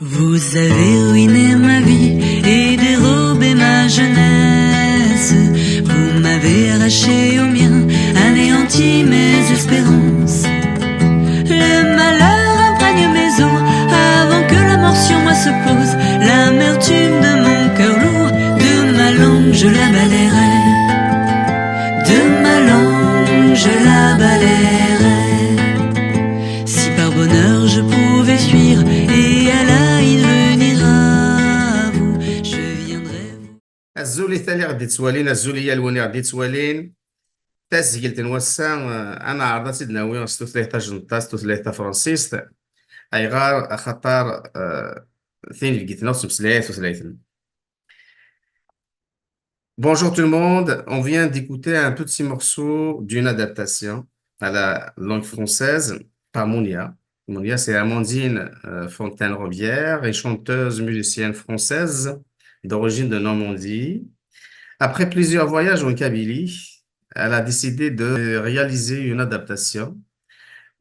Vous avez ruiné ma vie et dérobé ma jeunesse. Vous m'avez arraché au mien, anéanti mes espérances. Le malheur imprègne mes os avant que la mort sur moi se pose. L'amertume de mon cœur lourd, de ma langue je la balayerai. De ma langue je la balayerai. Si par bonheur je pouvais fuir et à la haine venir à vous, je viendrai vous. الزولي ثاني غادي تسوالين الزولية الوني غادي تسوالين تسجيل تنوسا. أنا عرضة سيدنا وين ستوثليتا جنطا ستوثليتا فرانسيس أي غار خطر ثين لقيتنا وسمسلايت وثلاثين. Bonjour tout le monde, on vient d'écouter un petit morceau d'une adaptation à la langue française par Mounia. Mounia, c'est Amandine Fontaine-Robière, et chanteuse musicienne française d'origine de Normandie. Après plusieurs voyages en Kabylie, elle a décidé de réaliser une adaptation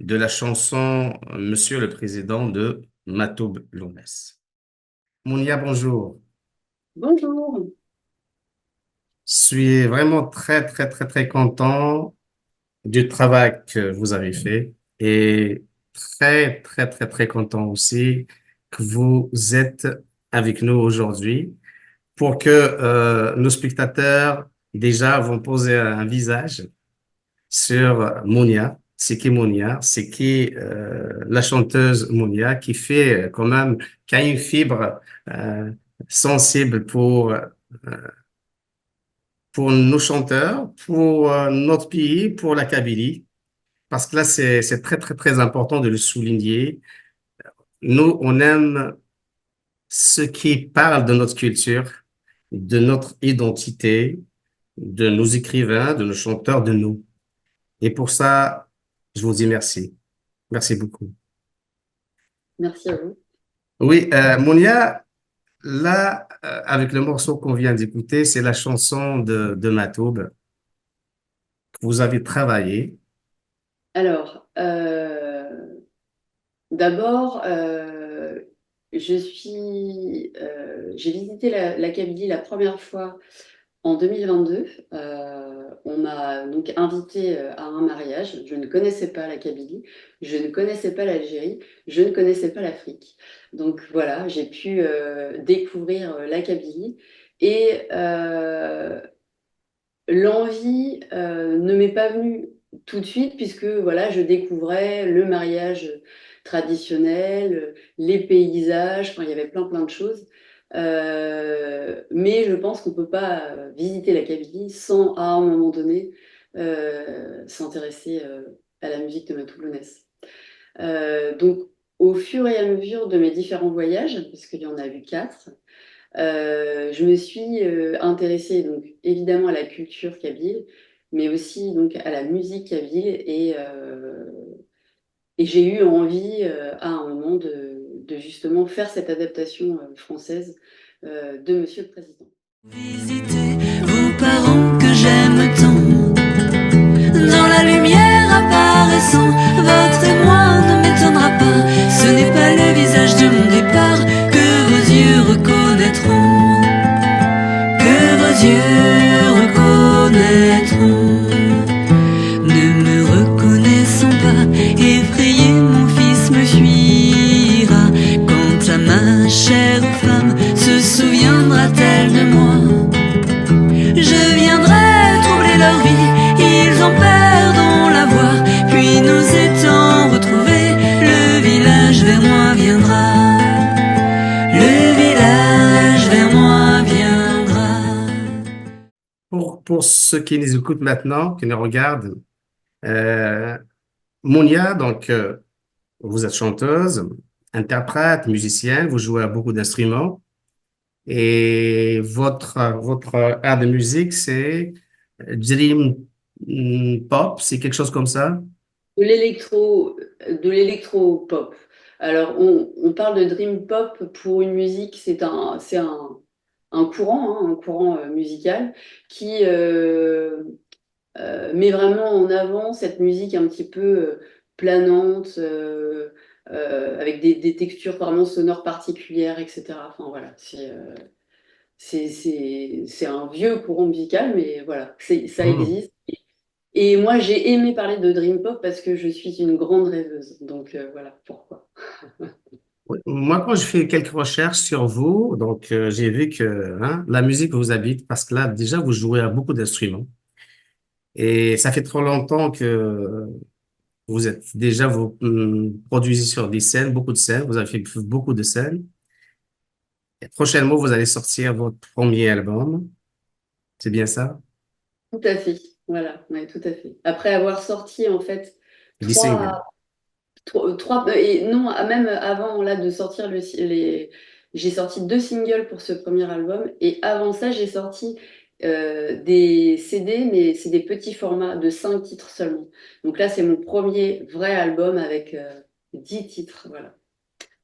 de la chanson Monsieur le Président de Matoub Lounès. Mounia, bonjour. Bonjour. Je suis vraiment très, très, très, très content du travail que vous avez fait et très, très, très, très content aussi que vous êtes avec nous aujourd'hui pour que nos spectateurs déjà vont poser un visage sur Mounia. C'est qui Mounia? C'est qui la chanteuse Mounia qui fait quand même, qui a une fibre sensible pour nos chanteurs, pour notre pays, pour la Kabylie, parce que là, c'est très, très, très important de le souligner. Nous, on aime ce qui parle de notre culture, de notre identité, de nos écrivains, de nos chanteurs, de nous. Et pour ça, je vous dis merci. Merci beaucoup. Merci à vous. Oui, Mounia, là, avec le morceau qu'on vient d'écouter, c'est la chanson de Matoub que vous avez travaillé. Alors, d'abord, j'ai visité la Kabylie la première fois en 2022. On m'a donc invité à un mariage. Je ne connaissais pas la Kabylie, je ne connaissais pas l'Algérie, je ne connaissais pas l'Afrique. Donc voilà, j'ai pu découvrir la Kabylie et l'envie ne m'est pas venue tout de suite puisque voilà, je découvrais le mariage traditionnel, les paysages, enfin, il y avait plein de choses. Mais je pense qu'on ne peut pas visiter la Kabylie sans, à un moment donné, s'intéresser à la musique de Matoub Lounès. Donc, au fur et à mesure de mes différents voyages, parce qu'il y en a eu 4, je me suis intéressée donc évidemment à la culture kabyle, mais aussi donc à la musique kabyle et j'ai eu envie à un moment de justement faire cette adaptation française de Monsieur le Président. Visitez vos parents que j'aime tant. Dans la lumière apparaissant, votre émoi ne m'étonnera pas. Ce n'est pas le visage de mon départ que vos yeux reconnaîtront. Que vos yeux reconnaîtront. Ne me reconnaissant pas, effrayé mon fils me fuira. Quant à ma chère femme, se souviendra-t-elle de moi? Je viendrai troubler leur vie, ils en perdront la voix. Puis nous étant retrouvés, le village vers moi viendra. Le village vers moi viendra. Pour ceux qui nous écoutent maintenant, qui nous regardent, Mounia, donc, vous êtes chanteuse, interprète, musicienne, vous jouez à beaucoup d'instruments. Et votre art de musique, c'est Dream Pop, c'est quelque chose comme ça? De l'électro-pop. Alors, on parle de dream pop pour une musique, c'est un courant, un courant musical qui met vraiment en avant cette musique un petit peu planante, avec des textures vraiment sonores particulières, etc. Enfin voilà, c'est un vieux courant musical, mais voilà, ça Hmm. existe. Et moi, j'ai aimé parler de Dream Pop parce que je suis une grande rêveuse. Donc voilà pourquoi. Oui. Moi, quand je fais quelques recherches sur vous, donc j'ai vu que hein, la musique vous habite parce que là, déjà, vous jouez à beaucoup d'instruments. Et ça fait trop longtemps que vous êtes déjà, vous produisez sur des scènes, beaucoup de scènes, vous avez fait beaucoup de scènes. Et prochainement, vous allez sortir votre premier album. C'est bien ça? Tout à fait. Voilà, ouais, tout à fait. Après avoir sorti en fait Des singles. trois, et non, même avant là de sortir j'ai sorti 2 singles pour ce premier album et avant ça j'ai sorti des CD mais c'est des petits formats de 5 titres seulement. Donc là c'est mon premier vrai album avec 10 titres, voilà,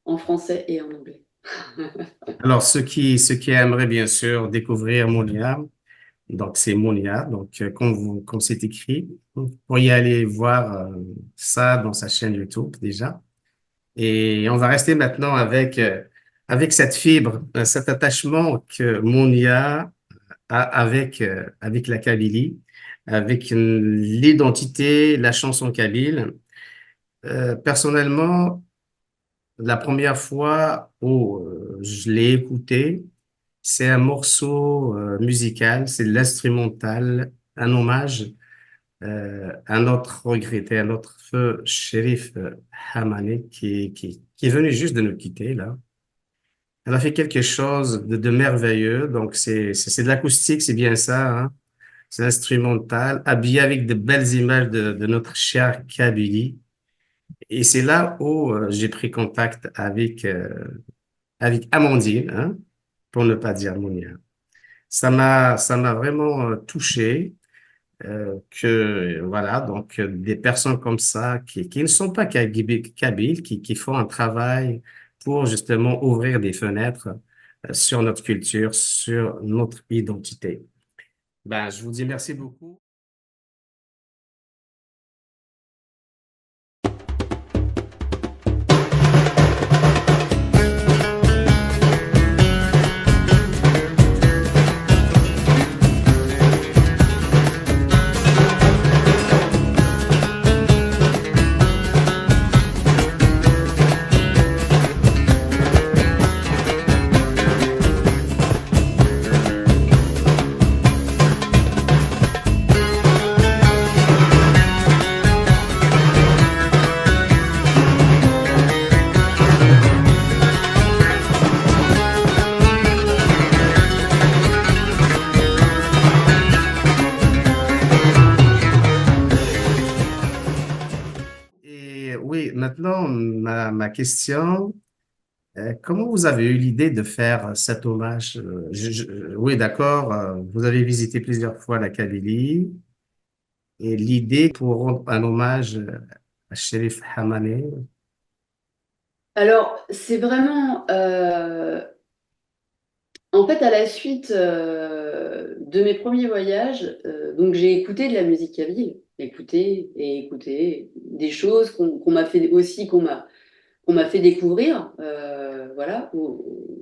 en français et en anglais. Alors, ceux qui aimeraient bien sûr découvrir Monia, donc c'est Monia, donc comme c'est écrit, vous pourriez aller voir ça dans sa chaîne YouTube déjà. Et on va rester maintenant avec cette fibre, cet attachement que Monia a avec la Kabylie, avec l'identité, la chanson kabyle. Personnellement, la première fois où je l'ai écouté, c'est un morceau musical, c'est de l'instrumental, un hommage à notre regretté, à notre feu shérif Hamani qui est venu juste de nous quitter là. Elle a fait quelque chose de merveilleux, donc c'est de l'acoustique, c'est bien ça, hein. C'est instrumental, habillé avec de belles images de notre cher Kabylie. Et c'est là où j'ai pris contact avec Amandine, hein, pour ne pas dire Monia. Ça m'a vraiment touché que voilà donc des personnes comme ça qui ne sont pas kabyles qui font un travail pour justement ouvrir des fenêtres sur notre culture, sur notre identité. Ben, je vous dis merci beaucoup. Et oui, maintenant, ma question, comment vous avez eu l'idée de faire cet hommage? Oui, d'accord, vous avez visité plusieurs fois la Kabylie et l'idée pour rendre un hommage à Sherif Hamane. Alors, c'est vraiment, en fait, à la suite de mes premiers voyages, donc j'ai écouté de la musique kabyle, écouté et écouté des choses qu'on m'a fait aussi, qu'on m'a fait découvrir, voilà,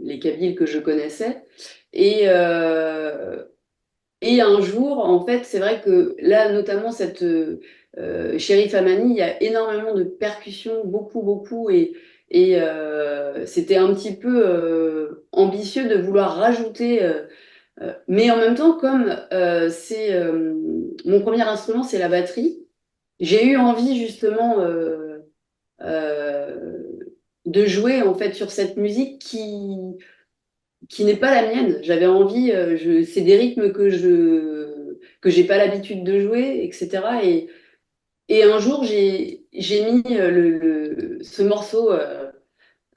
les Kabyles que je connaissais. Et un jour, en fait, c'est vrai que là, notamment cette Chérif Amani, il y a énormément de percussions, beaucoup, beaucoup, et c'était un petit peu ambitieux de vouloir rajouter, mais en même temps, comme mon premier instrument, c'est la batterie, j'ai eu envie justement euh, de jouer en fait sur cette musique qui n'est pas la mienne. J'avais envie, c'est des rythmes que j'ai pas l'habitude de jouer, etc. Et un jour, j'ai mis ce morceau,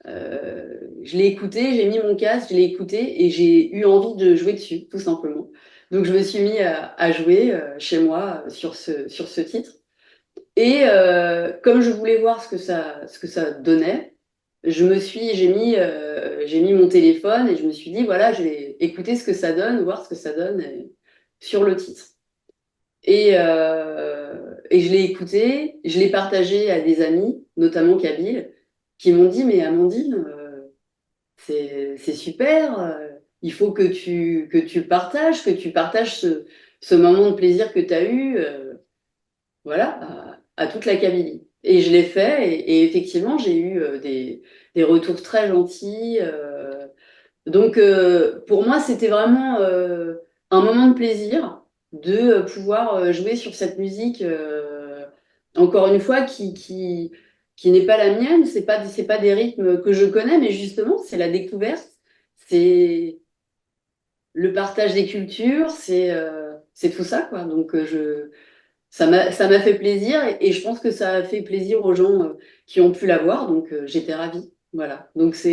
je l'ai écouté, j'ai mis mon casque, je l'ai écouté et j'ai eu envie de jouer dessus, tout simplement. Donc je me suis mis à jouer chez moi sur ce titre. Et comme je voulais voir ce que ça donnait, j'ai mis mon téléphone et je me suis dit, voilà, je vais écouter ce que ça donne, voir ce que ça donne sur le titre. Et je l'ai écouté, je l'ai partagé à des amis, notamment Kabyle, qui m'ont dit, mais Amandine, c'est super, il faut que tu partages, ce moment de plaisir que tu as eu, voilà, à toute la Kabylie. Et je l'ai fait, et effectivement, j'ai eu des retours très gentils. Donc, pour moi, c'était vraiment un moment de plaisir de pouvoir jouer sur cette musique, encore une fois, qui n'est pas la mienne, c'est pas des rythmes que je connais, mais justement, c'est la découverte, c'est le partage des cultures, c'est tout ça, quoi. Donc, ça m'a fait plaisir, et je pense que ça a fait plaisir aux gens qui ont pu la voir, donc j'étais ravie. Voilà. Donc, ça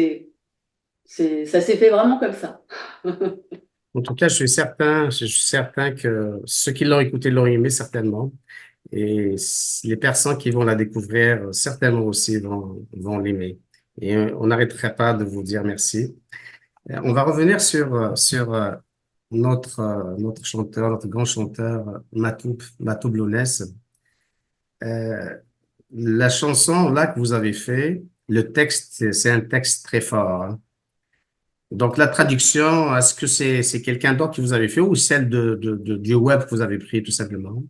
s'est fait vraiment comme ça. En tout cas, je suis certain que ceux qui l'ont écouté l'ont aimé certainement. Et les personnes qui vont la découvrir, certainement aussi vont l'aimer. Et on n'arrêterait pas de vous dire merci. On va revenir sur notre chanteur, notre grand chanteur, Matou Lounès. Euh, la chanson là que vous avez fait, le texte, c'est un texte très fort, hein. Donc la traduction, est-ce que c'est quelqu'un d'autre qui vous avez fait ou celle du web que vous avez pris tout simplement?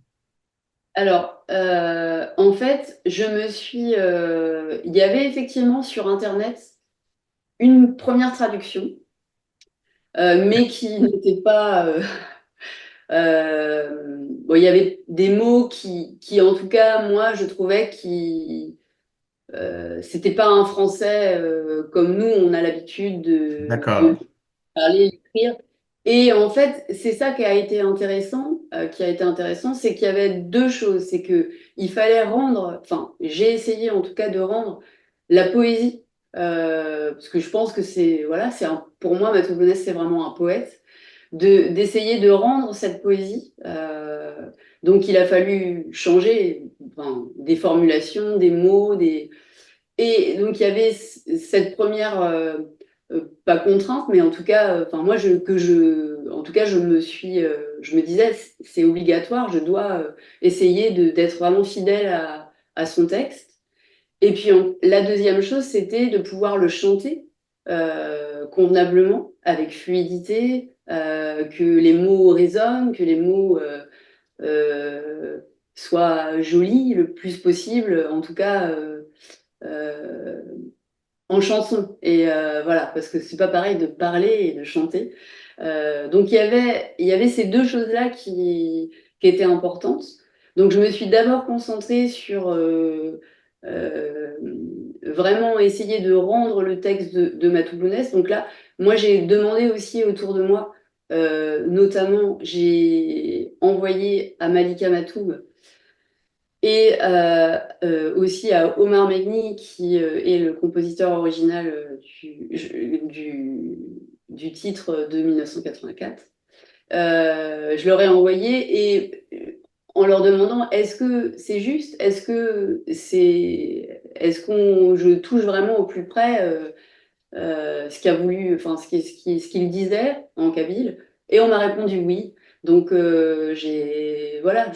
Alors, en fait, il y avait effectivement sur Internet une première traduction, mais qui n'était pas. Bon, il y avait des mots qui, en tout cas, moi, je trouvais c'était pas un français comme nous, on a l'habitude de D'accord, parler, écrire. Et en fait, c'est ça qui a été intéressant, c'est qu'il y avait deux choses. C'est que il fallait rendre, enfin, j'ai essayé en tout cas de rendre la poésie, parce que je pense que voilà, pour moi, Matthieu Bonès, c'est vraiment un poète, d'essayer de rendre cette poésie. Donc, il a fallu changer, enfin, des formulations, des mots, et donc, il y avait cette première, pas contrainte, mais en tout cas, enfin, moi, en tout cas, je me disais, c'est obligatoire, je dois essayer d'être vraiment fidèle à son texte. Et puis, la deuxième chose, c'était de pouvoir le chanter convenablement, avec fluidité, que les mots résonnent, que les mots soient jolis le plus possible, en tout cas. Euh, en chanson. Et voilà, parce que c'est pas pareil de parler et de chanter. Donc il y avait ces deux choses-là qui étaient importantes. Donc je me suis d'abord concentrée sur euh, vraiment essayer de rendre le texte de Matou Lounès. Donc là, moi j'ai demandé aussi autour de moi, notamment j'ai envoyé à Malika Matoub et aussi à Omar Megni, qui est le compositeur original du titre de 1984. Je leur ai envoyé, et en leur demandant, est-ce que c'est juste, je touche vraiment au plus près ce qu'a voulu, enfin ce qu'il disait en kabyle. Et on m'a répondu oui. Donc voilà,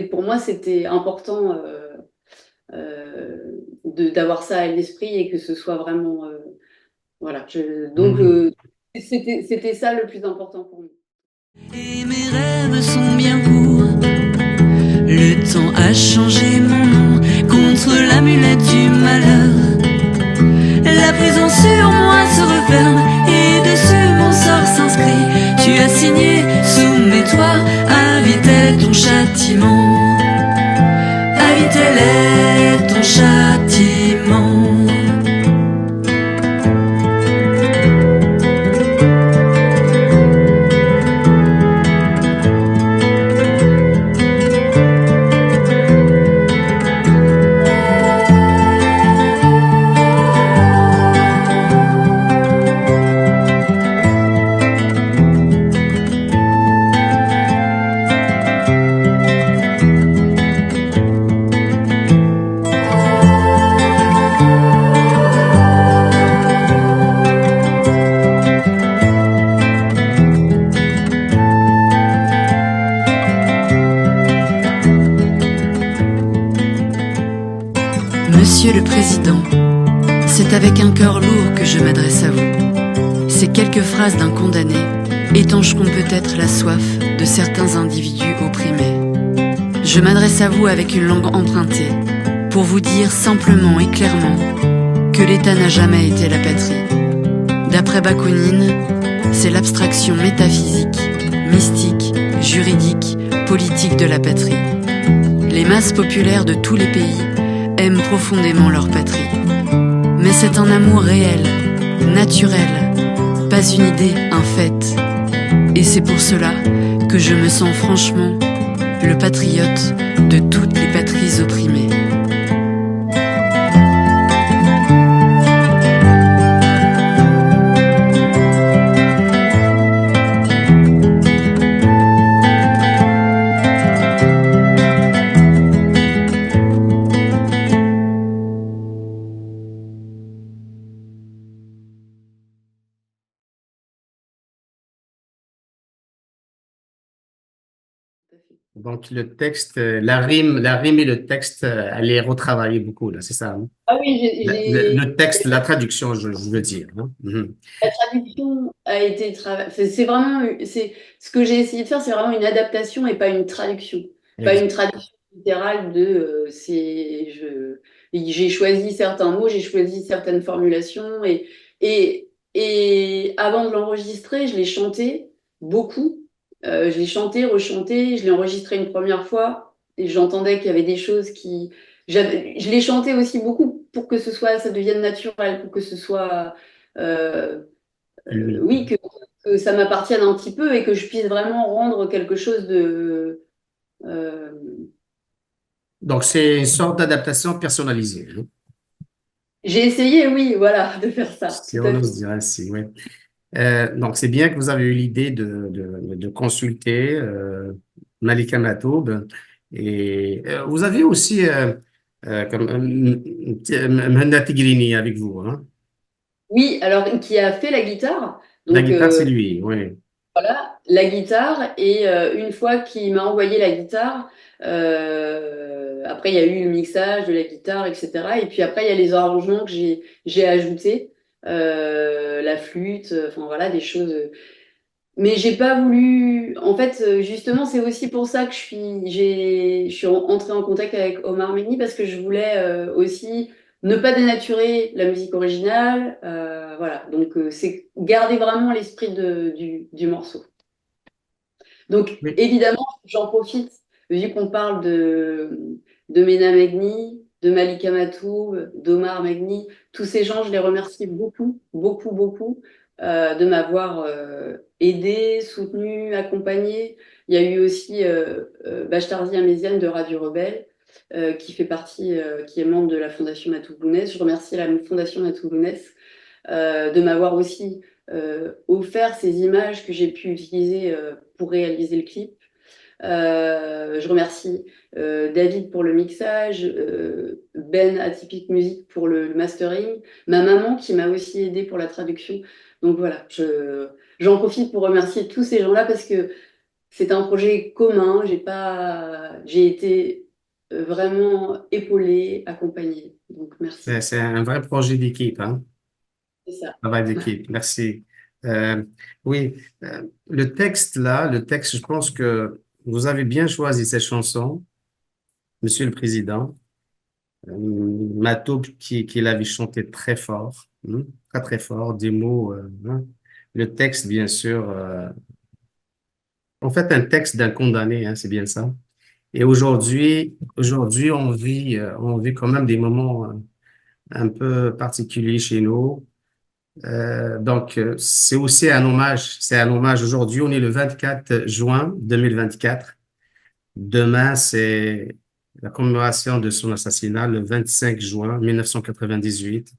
pour moi c'était important d'avoir ça à l'esprit, et que ce soit vraiment voilà. Donc mhm. c'était ça le plus important pour moi. Et mes rêves sont bien courts. Le temps a changé mon nom contre l'amulette du malheur. La prison sur moi se referme et dessus mon sort s'inscrit. Tu as signé sous mes toits, invité ton châtiment. Invité ton châtiment. Monsieur le Président, C'est avec un cœur lourd que je m'adresse à vous. Ces quelques phrases d'un condamné étancheront peut-être la soif de certains individus opprimés. Je m'adresse à vous avec une langue empruntée, pour vous dire simplement et clairement que l'État n'a jamais été la patrie. D'après Bakounine, c'est l'abstraction métaphysique, mystique, juridique, politique de la patrie. Les masses populaires de tous les pays aiment profondément leur patrie. Mais c'est un amour réel, naturel, pas une idée, un fait. Et c'est pour cela que je me sens franchement le patriote de toutes les patries opprimées. Donc, le texte, la rime et le texte, elle est retravaillée beaucoup, là, c'est ça, hein? Ah oui, Le texte, la traduction, je veux dire, hein. Mhm. la traduction a été travaillée. C'est vraiment, ce que j'ai essayé de faire, c'est vraiment une adaptation et pas une traduction. Pas une traduction littérale de, j'ai choisi certains mots, j'ai choisi certaines formulations et avant de l'enregistrer, je l'ai chanté beaucoup. Je l'ai chanté, rechanté, je l'ai enregistré une première fois et j'entendais qu'il y avait des choses je l'ai chanté aussi beaucoup pour que ça devienne naturel, pour que ce soit, euh, Oui. oui, que ça m'appartienne un petit peu et que je puisse vraiment rendre quelque chose de, euh, Donc, c'est une sorte d'adaptation personnalisée, hein, j'ai essayé, oui, voilà, de faire ça, si tout on à fait. ose dire ainsi, oui. Donc, c'est bien que vous avez eu l'idée de consulter Malika Matoub. Et vous avez aussi comme Mhenna Tigrini avec vous, hein? Oui, alors qui a fait la guitare, La donc guitare, c'est lui, oui. voilà, la guitare, et une fois qu'il m'a envoyé la guitare, après il y a eu le mixage de la guitare, etc. Et puis après il y a les arrangements que j'ai ajoutés, la flûte, enfin voilà, des choses. Mais j'ai pas voulu. En fait, justement, c'est aussi pour ça que je suis entrée en contact avec Omar Meni parce que je voulais aussi ne pas dénaturer la musique originale. Voilà, donc c'est garder vraiment l'esprit du morceau. Donc, Oui. évidemment, j'en profite, vu qu'on parle de Mena Megni, de Malika Matoub, d'Omar Megni, tous ces gens, je les remercie beaucoup, beaucoup, beaucoup de m'avoir aidé, soutenu, accompagné. Il y a eu aussi Bachtarzi Améziane de Radio Rebelle, qui fait partie, qui est membre de la Fondation Matoub-Lounès. Je remercie la Fondation Matoub-Lounès de m'avoir aussi offert ces images que j'ai pu utiliser pour réaliser le clip. Je remercie David pour le mixage, Ben Atypique Music pour le mastering, ma maman qui m'a aussi aidé pour la traduction. Donc voilà, j'en profite pour remercier tous ces gens-là parce que c'est un projet commun. J'ai été vraiment épaulée, accompagnée. Donc merci. C'est un vrai projet d'équipe, hein? C'est ça. Travail d'équipe, merci. Euh, oui, le texte là, le texte, je pense que vous avez bien choisi cette chanson, Monsieur le Président. Matoub qui l'avait chanté très fort, hein, très très fort, des mots, hein. Le texte, bien sûr, en fait, un texte d'un condamné, hein, c'est bien ça. Et aujourd'hui, on vit quand même des moments un peu particuliers chez nous. C'est aussi un hommage. C'est un hommage. Aujourd'hui, on est le 24 juin 2024. Demain, c'est la commémoration de son assassinat, le 25 juin 1998,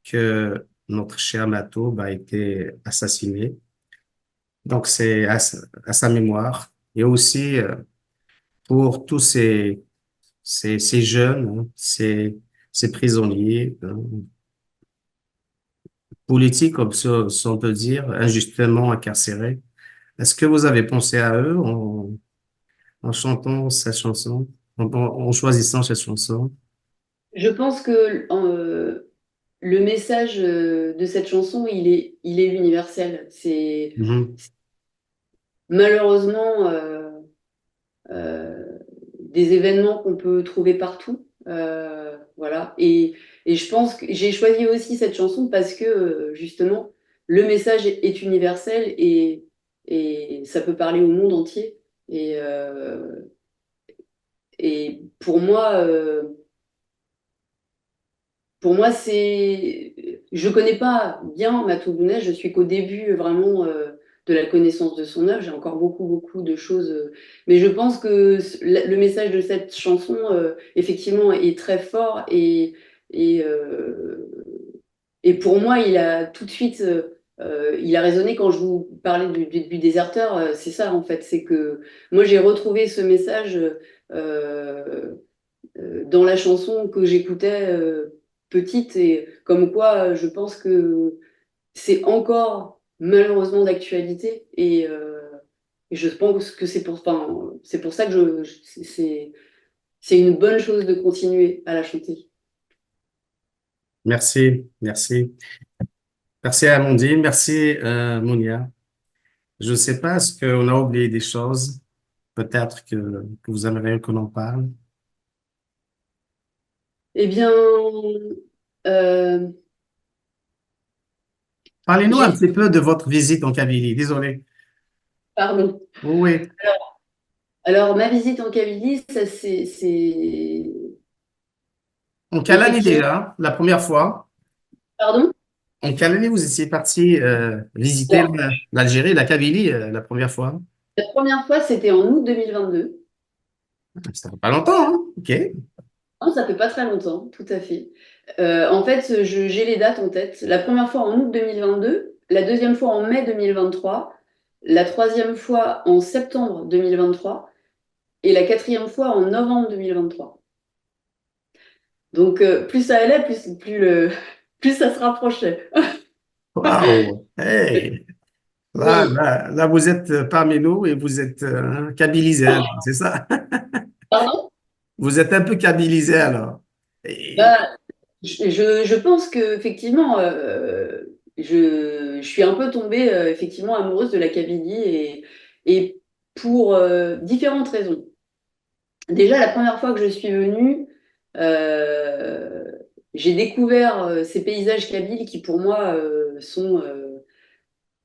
que notre cher Matoub a été assassiné. Donc, c'est à sa mémoire. Et aussi pour tous ces jeunes, hein, ces prisonniers, hein, politiques, comme ça, si on peut dire, injustement incarcérés. Est-ce que vous avez pensé à eux en chantant cette chanson, en choisissant cette chanson? Je pense que le message de cette chanson, il est universel. C'est Mhm. malheureusement des événements qu'on peut trouver partout. Voilà. Et je pense que j'ai choisi aussi cette chanson parce que justement, le message est universel et ça peut parler au monde entier. Et, euh, et pour moi, je connais pas bien Matoubounet, je suis qu'au début vraiment de la connaissance de son œuvre, j'ai encore beaucoup, beaucoup de choses. Mais je pense que le message de cette chanson, effectivement, est très fort et, euh, et pour moi, il a tout de suite, il a résonné quand je vous parlais du déserteur, c'est ça en fait, c'est que moi j'ai retrouvé ce message. Dans la chanson que j'écoutais petite et comme quoi je pense que c'est encore malheureusement d'actualité et je pense que c'est pour ça que c'est une bonne chose de continuer à la chanter. Merci, merci. Merci Amandine, merci Mounia. Je ne sais pas, est-ce qu'on a oublié des choses? Peut-être que vous aimeriez qu'on en parle. Eh bien, euh, Parlez-nous un j'ai, petit peu de votre visite en Kabylie. Désolé. pardon. Oui. Alors, ma visite en Kabylie, ça En quelle année effectivement, déjà? La première fois? pardon. En quelle année vous étiez parti visiter Alors, l'Algérie, la Kabylie, la première fois? la première fois, c'était en août 2022. Ça fait pas longtemps, hein? OK. Non, ça fait pas très longtemps, tout à fait. En fait, j'ai les dates en tête. La première fois en août 2022, la deuxième fois en mai 2023, la troisième fois en septembre 2023 et la quatrième fois en novembre 2023. Donc, plus ça allait, plus ça se rapprochait. Waouh! Hey! Oui, Là, vous êtes parmi nous et vous êtes kabylisé, alors, c'est ça? pardon? Vous êtes un peu kabylisé alors. Et- Bah, je pense que effectivement, je suis un peu tombée effectivement amoureuse de la Kabylie et pour différentes raisons. Déjà, la première fois que je suis venue, euh, j'ai découvert ces paysages kabyles qui pour moi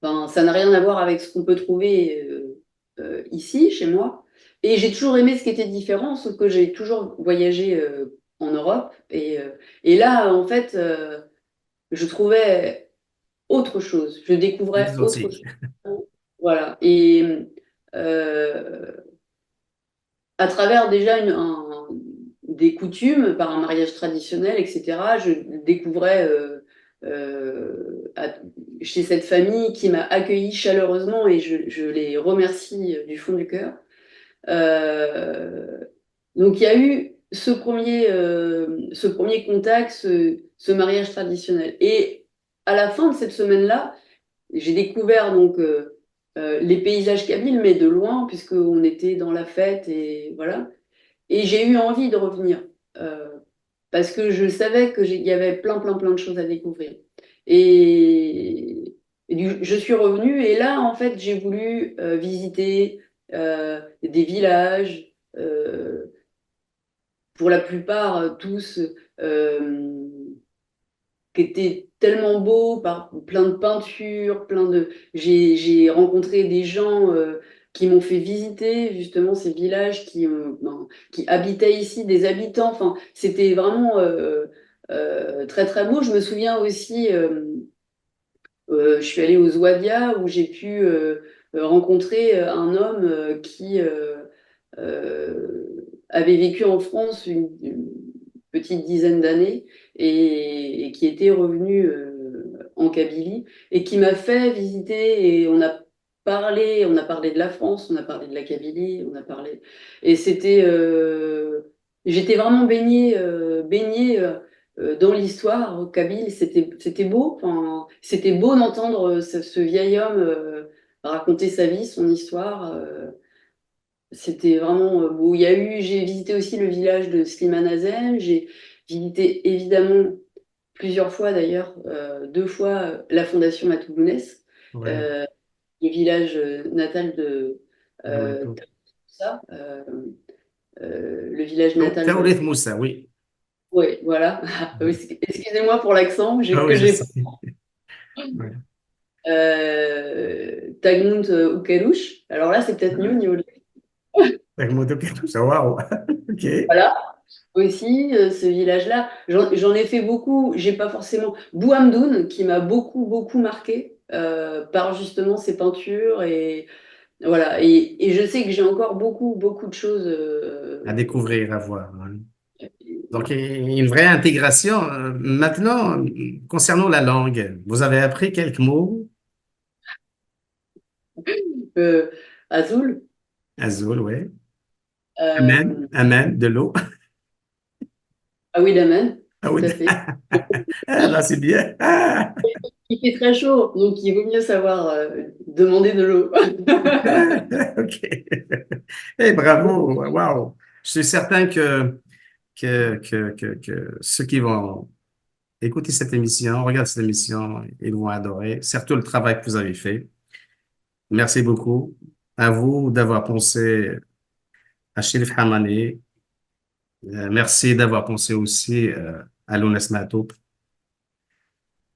ben, ça n'a rien à voir avec ce qu'on peut trouver ici, chez moi. Et j'ai toujours aimé ce qui était différent, sauf que j'ai toujours voyagé en Europe. Et là, en fait, je trouvais autre chose. Je découvrais autre Exotique. chose. Voilà. Et euh, à travers déjà des coutumes, par un mariage traditionnel, etc., je découvrais chez cette famille qui m'a accueilli chaleureusement et je les remercie du fond du cœur. Euh, donc il y a eu ce premier contact, ce mariage traditionnel. Et à la fin de cette semaine-là, j'ai découvert donc les paysages kabyles, mais de loin, puisqu'on était dans la fête et voilà. Et j'ai eu envie de revenir euh, parce que je savais il y avait plein, plein, plein de choses à découvrir. Je suis revenue et là, en fait, j'ai voulu visiter des villages, pour la plupart tous qui étaient tellement beaux, par plein de peintures, J'ai rencontré des gens qui m'ont fait visiter justement ces villages qui habitaient ici, des habitants. Enfin, c'était vraiment très très beau. Je me souviens aussi, je suis allée aux Ouadia où j'ai pu rencontrer un homme avait vécu en France une petite dizaine d'années et qui était revenu en Kabylie et qui m'a fait visiter et on a parlé de la France, on a parlé de la Kabylie, on a parlé et j'étais vraiment baignée dans l'histoire kabyle, c'était beau, enfin, c'était beau d'entendre ce vieil homme raconter sa vie, son histoire. C'était vraiment beau. J'ai visité aussi le village de Slimane Azem, j'ai visité évidemment plusieurs fois d'ailleurs, deux fois la Fondation Matoubounès, Ouais. euh, le village natal de D'accord. ça, le village natal de. Taourith Moussa, oui. Oui, voilà. Excusez-moi pour l'accent Ah oui, que je j'ai. sais. Ouais. Tagmount Oukelouche. Alors là, c'est peut-être mieux au niveau de. Avec mon ça, waouh. OK. Voilà. Aussi, ce village-là, j'en ai fait beaucoup. J'ai pas forcément Bouhamdoun qui m'a beaucoup beaucoup marqué par justement ses peintures et voilà. Et je sais que j'ai encore beaucoup beaucoup de choses. À découvrir, à voir. Ouais. Donc, Voilà. une vraie intégration. Maintenant, concernant la langue, vous avez appris quelques mots? Euh, Azul. Azul, oui. Amen, euh, amen, de l'eau. ah oui, Daman, Ah tout oui, à fait. ah, là, c'est bien. Ah, Il fait très chaud, donc il vaut mieux savoir demander de l'eau. OK. Eh, bravo, waouh. Je suis certain que ceux qui vont écouter cette émission, regarder cette émission, ils vont adorer, surtout le travail que vous avez fait. Merci beaucoup à vous d'avoir pensé à Chérif Hamani. Merci d'avoir pensé aussi à Lounes Matoub.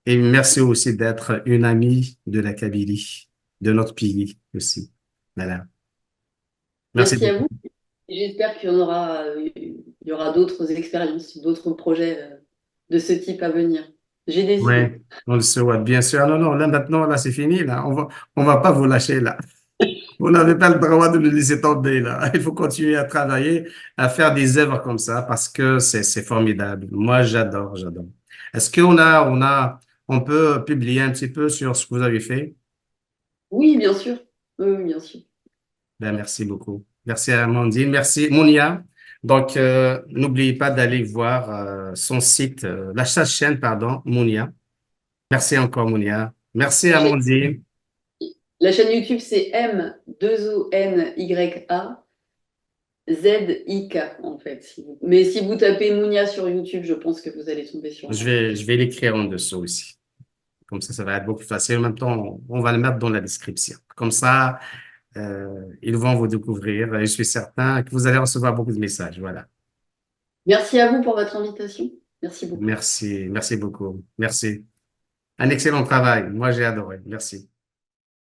Et merci aussi d'être une amie de la Kabylie, de notre pays aussi. Voilà. Merci Merci à beaucoup. vous. J'espère il y aura d'autres expériences, d'autres projets de ce type à venir. J'ai des idées. Ouais, on le souhaite, bien sûr. Ah non, non, là maintenant, là, c'est fini, là. On va pas vous lâcher, là. Vous n'avez pas le droit de nous laisser tomber, là. Il faut continuer à travailler, à faire des œuvres comme ça parce que c'est formidable. Moi, j'adore, j'adore. Est-ce on peut publier un petit peu sur ce que vous avez fait? Oui, bien sûr. Oui, oui, bien sûr. Ben, merci beaucoup. Merci à Amandine. Merci, Mounia. Donc, n'oubliez pas d'aller voir son site, sa chaîne, pardon, Mounia. Merci encore, Mounia. Merci, La chaîne, Amandine. la chaîne YouTube, c'est M2ONYAZIK en fait. Mais si vous tapez Mounia sur YouTube, je pense que vous allez tomber sur la Je chaîne. vais l'écrire en dessous aussi. Comme ça va être beaucoup plus facile. En même temps, on va le mettre dans la description. Comme ça, ils vont vous découvrir. Et je suis certain que vous allez recevoir beaucoup de messages. Voilà. Merci à vous pour votre invitation. Merci beaucoup. Merci. Merci beaucoup. Merci. Un excellent travail. Moi, j'ai adoré. Merci.